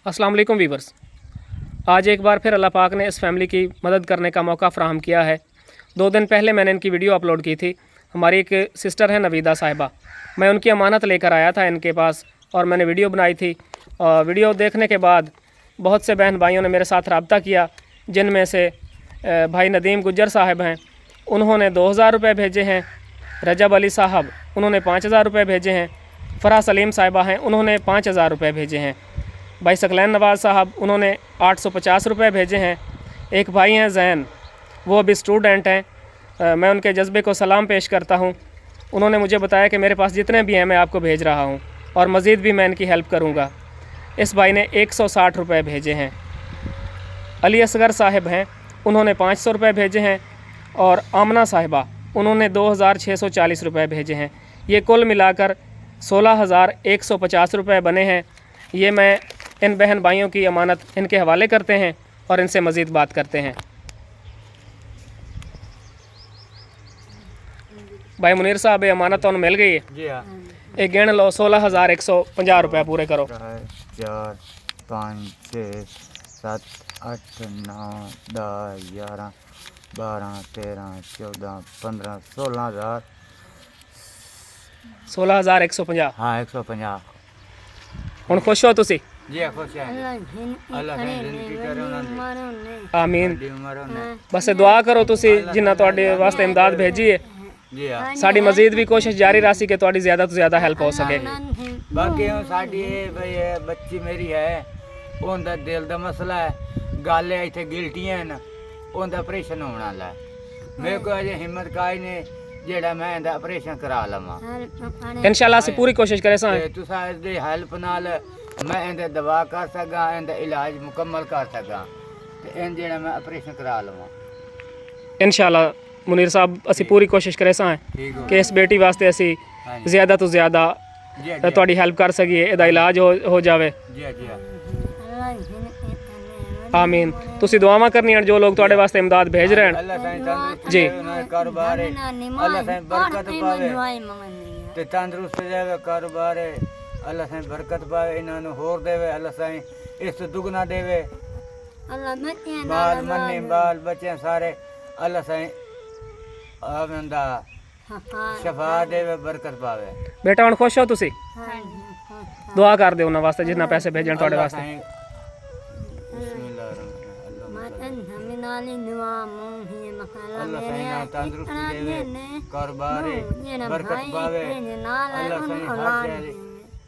अस्सलाम वालेकुम वीवर्स। आज एक बार फिर अल्लाह पाक ने इस फैमिली की मदद करने का मौका फ़राहम किया है। 2 दिन पहले मैंने इनकी वीडियो अपलोड की थी। हमारी एक सिस्टर है नवीदा साहिबा, मैं उनकी अमानत लेकर आया था इनके पास और मैंने वीडियो बनाई थी। और वीडियो देखने के बाद बहुत से बहन भाइयों ने मेरे साथ रब्ता किया, जिनमें से भाई नदीम गुज्जर साहब हैं, उन्होंने 2000 रुपये भेजे हैं। रजब अली साहब, उन्होंने 5000 रुपये भेजे हैं। फ़राह सलीम साहिबा हैं, उन्होंने 5000 रुपये भेजे हैं। भाई सकलैन नवाज़ साहब, उन्होंने 850 रुपये भेजे हैं। एक भाई हैं जैन, वो अभी स्टूडेंट हैं। मैं उनके जज्बे को सलाम पेश करता हूँ। उन्होंने मुझे बताया कि मेरे पास जितने भी हैं मैं आपको भेज रहा हूँ और मज़ीद भी मैं इनकी हेल्प करूँगा। इस भाई ने 160 रुपये भेजे हैं। अली असगर साहिब हैं, उन्होंने 500 रुपये भेजे हैं। और आमना साहिबा, उन्होंने 2640 रुपये भेजे हैं। ये कुल मिलाकर 16150 रुपये बने हैं। ये मैं इन बहन भाइयों की अमानत इनके हवाले करते हैं और इनसे मज़ीद बात करते हैं। भाई मुनीर साहब, ये अमानत तो मिल गई है जी हाँ। एक गिन लो, 16150 रुपये पूरे करो। 4 5 6 7 8 9 10 11 12 13 14 15 16,150। हाँ 150। हुण खुश हो तुसी? जी हाँ खुश हैं। अल्लाह ने जिंदगी करे उन्होंने आमीन। साडी उम्र होने। बस दुआ करो तुसी जिन्ना तुहाडे वास्ते इमदाद भेजी है, जी हाँ। साडी मज़ीद भी कोशिश जारी रासी कि तुहाडी ज़्यादा तो ज़्यादा हेल्प हो सके। बाकी हुण साडी भाई बच्ची मेरी है, उनका दिल का मसला है, गल है इत्थे गिल्टियां न, उनका ऑपरेशन होने वाला है। मेरे को अजे हिम्मत काई ने जेड़ा मैं इनका ऑपरेशन करा लवां। इंशाल्लाह से पूरी कोशिश करे सा ते तुसां दी हेल्प नाल मैं इनदा दवा कर सकां, इनदा इलाज मुकम्मल कर सकां ते इन जेड़ा मैं ऑपरेशन करा लवां। इंशाल्लाह मुनीर साहब, असी पूरी कोशिश करे सा ठीक हो कि इस बेटी वास्ते असी हाँ ज़्यादा तो ज़्यादा जी तुहाडी हेल्प कर सकीए, इहदा इलाज हो जावे। जी जी आमीन। तुसी दुआवां करनियां जो लोग तुहाडे वास्ते इमदाद भेज रहे हैं। अल्लाह ताईं तंदुरुस्ती जी। देवे, उन्हां दा कारोबार है, अल्लाह ताईं बरकत पावे ते तंदुरुस्त देवे कारोबार है, अल्लाह ताईं बरकत पावे, इन्हां नूं होर देवे, अल्लाह ताईं इस तो दुगना देवे। बाल मन्ने बाल बच्चे सारे अल्लाह ताईं आवेंदा शफा देवे, बरकत पावे। बेटा हुण खुश हो तुसी? दुआ कर दे उन्हां वास्ते जिन्ना पैसे भेजण तुहाडे अल्लाह वास्ते। ताईं अल्लाह ताईं ना तंदुरुस्ती देवे, कारोबार है, बरकत पावे, अल्लाह ताईं हर शय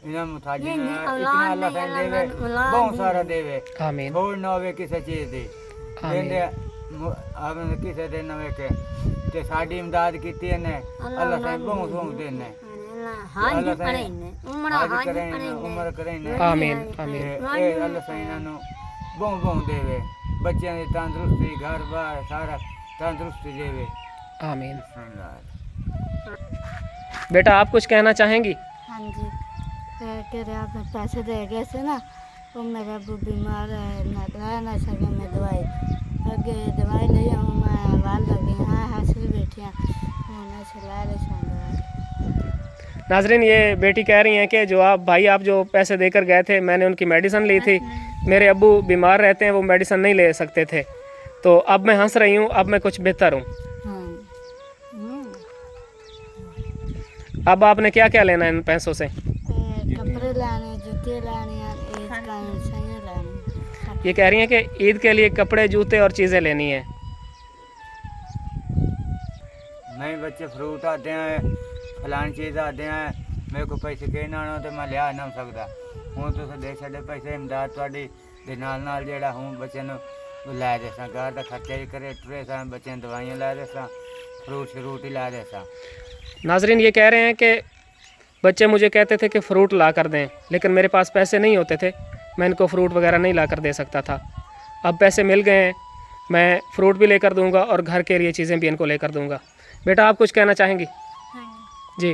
इन्हां मुताजी इतना अल्लाह ताईं देवे, बहुत सारा देवे, आमीन थोड़ ना होवे किसी चीज़ दी, आमीन आमीन किसी दे ना होवे के ते साडी इमदाद कीती ने, अल्लाह ताईं बहुत बहुत देने, अल्लाह ताईं हाज करें उम्र करें, आमीन आमीन ए अल्लाह ताईं इन्हां नूं बहुत बहुत देवे, बच्चों की तंदुरुस्ती, घर बार सारा तंदुरुस्ती देवे, आमीन। बेटा आप कुछ कहना चाहेंगी? हाँ जी, कह रहे आप पैसे दे गए थे ना, वो मेरा अबू बीमार है, ला ना सके मैं दवाई, अगे दवाई ले आऊँ मैं वाल लगे, हाँ हंसी बैठियाँ उन्हें चला रहे नाजरीन, ये बेटी कह रही हैं कि जो आप जो पैसे देकर गए थे, मैंने उनकी मेडिसिन ली थी, मेरे अब्बू बीमार रहते हैं, वो मेडिसिन नहीं ले सकते थे, तो अब मैं हंस रही हूँ, अब मैं कुछ बेहतर हूँ। अब आपने क्या क्या लेना है इन पैसों से? कपड़े लाने, जूते लाने, लाने। ये कह रही हैं कि ईद के लिए कपड़े, जूते और चीज़ें लेनी है। नहीं बच्चे फ्रूट आते हैं, फलानी चीज़ आते हैं, मेरे को पैसे कहना आना तो मैं लिया ना सकता हूँ, तो दे छे पैसे इमदाद थोड़ी दे नाल जेड़ा हूँ बच्चे लै दे सा, घर का खर्चा ही करे टुरे सा, बच्चे दवाइयाँ लै दे सा, फ्रूट ही ला दे सा। नाजरीन, ये कह रहे हैं कि बच्चे मुझे कहते थे कि फ़्रूट ला कर दें, लेकिन मेरे पास पैसे नहीं होते थे, मैं इनको फ़्रूट वगैरह नहीं ला कर दे सकता था। अब पैसे मिल गए हैं, मैं फ़्रूट भी लेकर दूंगा और घर के लिए चीज़ें भी इनको लेकर दूंगा। बेटा आप कुछ कहना चाहेंगी? जी।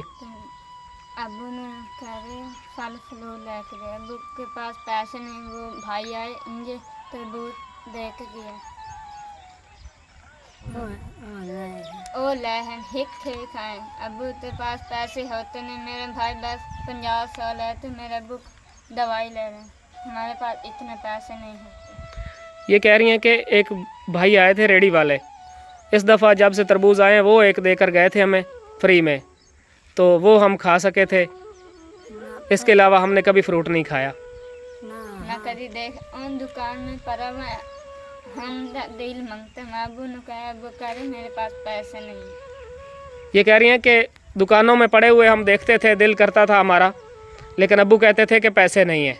अबू ने कह रहे फल फ्रूट लेके गए, अबू के पास पैसे नहीं, वो भाई आए इनके तरबूज दे के गया, ओ ले हैं हिक थे खाएं, अबू के पास पैसे होते नहीं, मेरे भाई बस 50 साल है तो मेरे अबू दवाई ले रहे हैं। हमारे पास इतने पैसे नहीं होते। ये कह रही हैं कि एक भाई आए थे रेडी वाले, इस दफ़ा जब से तरबूज आए हैं वो एक देकर गए थे हमें फ्री में, तो वो हम खा सके थे, इसके अलावा हमने कभी फ्रूट नहीं खाया। ना कभी देख उन दुकान में पर हम दिल मांगते हैं, अबू ने कहा, अबू कह रहे मेरे पास पैसे नहीं है। ये कह रही हैं कि दुकानों में पड़े हुए हम देखते थे, दिल करता था हमारा, लेकिन अब्बू कहते थे कि पैसे नहीं है।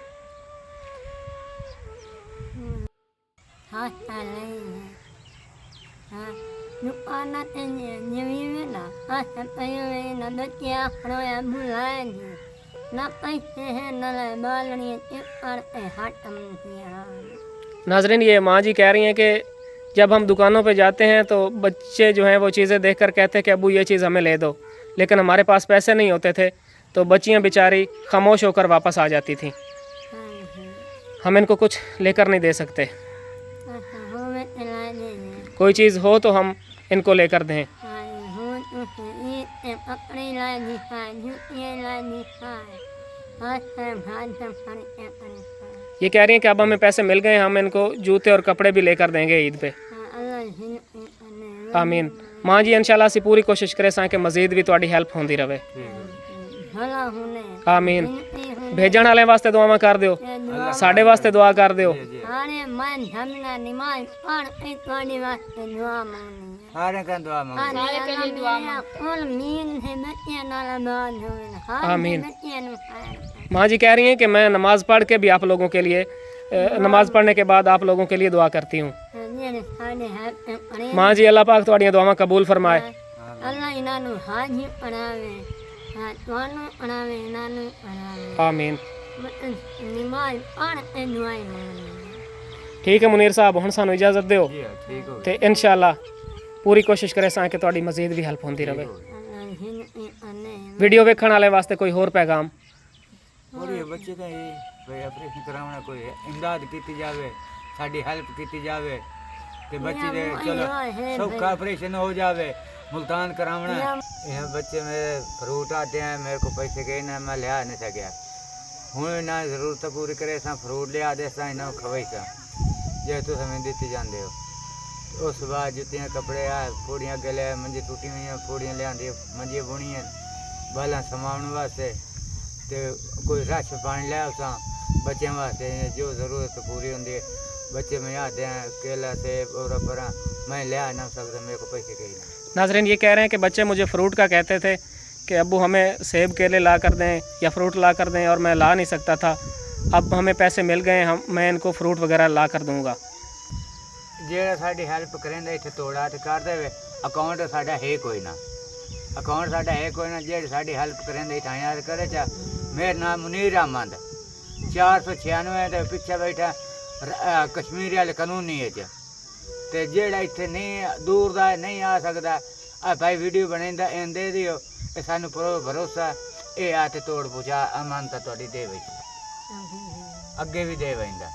हाँ नहीं है हाँ दुकान ना बच्चियाँ खड़ोया बुलाए ना पैसे हैं न बालनी हट नाजरीन, ये माँ जी कह रही हैं कि जब हम दुकानों पे जाते हैं तो बच्चे जो हैं वो चीज़ें देखकर कहते हैं कि अब्बू ये चीज़ हमें ले दो, लेकिन हमारे पास पैसे नहीं होते थे, तो बच्चियाँ बेचारी खामोश होकर वापस आ जाती थीं। हम इनको कुछ लेकर नहीं दे सकते, कोई चीज़ हो तो हम इनको लेकर दें। ये कह रही हैं कि अब हमें पैसे मिल गए, हम इनको जूते और कपड़े भी लेकर देंगे ईद पे। आमीन। माँ जी इंशाल्लाह से पूरी कोशिश करे सा कि मजीद भी थोड़ी हेल्प होंदी रहे। आमीन। भेजण वाले वास्ते दुआवां कर दियो, साडे वास्ते दुआ कर दियो। आमीन। माँ जी कह रही हैं कि मैं नमाज पढ़ के भी आप लोगों के लिए, नमाज पढ़ने के बाद आप लोगों के लिए दुआ करती हूँ। माँ जी अल्लाह पाक तुम्हारी दुआवां कबूल फरमाए। आमीन। ठीक है मुनीर साहब, हुण सानू इजाजत दिओ ते इंशाल्लाह पूरी कोशिश करे सा कि तुहाडी मजीद भी हेल्प होंदी रहे। वीडियो वेखण वाले वास्ते कोई होर पैगाम? बच्चे का ये भाई ऑपरेशन करावना, कोई इमदाद की जावे, साडी हेल्प की जावे ते बच्चे दे चलो सौखा ऑपरेशन हो जावे, मुल्तान करावना। ये बच्चे मेरे फ्रूट आते हैं, मेरे को पैसे गए ना, मैं लिया नहीं सकिया। हूँ ना जरूरत पूरी करे सा फ्रूट लिया दे सा इन्हों खवाई सा जे तुम हमें देती जाते हो। उस बाद जुत्तियाँ कपड़े आ पूड़ियाँ अगे लिया, मंजी टूटी हुई पूड़ियाँ लिया, मंजियाँ बुनियाँ बाला समावन वास्ते, तो कोई रश पानी लिया उस बच्चों वास्ते जो ज़रूरत पूरी होंगी। बच्चे में आते हैं केला सेब और पर मैं लिया ना सकता, मेरे को पैसे कहीं नहीं। नाजरीन ये कह रहे हैं कि बच्चे मुझे फ़्रूट का कहते थे कि अब्बू हमें सेब केले ला कर दें या फ्रूट ला कर दें, और मैं ला नहीं सकता था। अब हमें पैसे मिल गए, हम मैं इनको फ्रूट वगैरह ला कर दूँगा। जेड़ा साडी हेल्प करेंदा इत्थे तोड़ा ते कर देवे, अकाउंट साडा है कोई ना, अकाउंट साडा है कोई ना, जेड़ी साडी हेल्प करेंदा इत्थे याद करे चा। मेरा नाम मुनीर अहमद 496 ते पिछे बैठा कश्मीरी वाले कानूनी है ते जेड़ा इत्थे नहीं दूर दा नहीं आ सकदा, आ भाई वीडियो बनाइंदा इन दे दियो, ए सानू भरोसा ए आते तोड़ पूछा अमानत तुहाडी दे विच अगे भी दे वैंदा।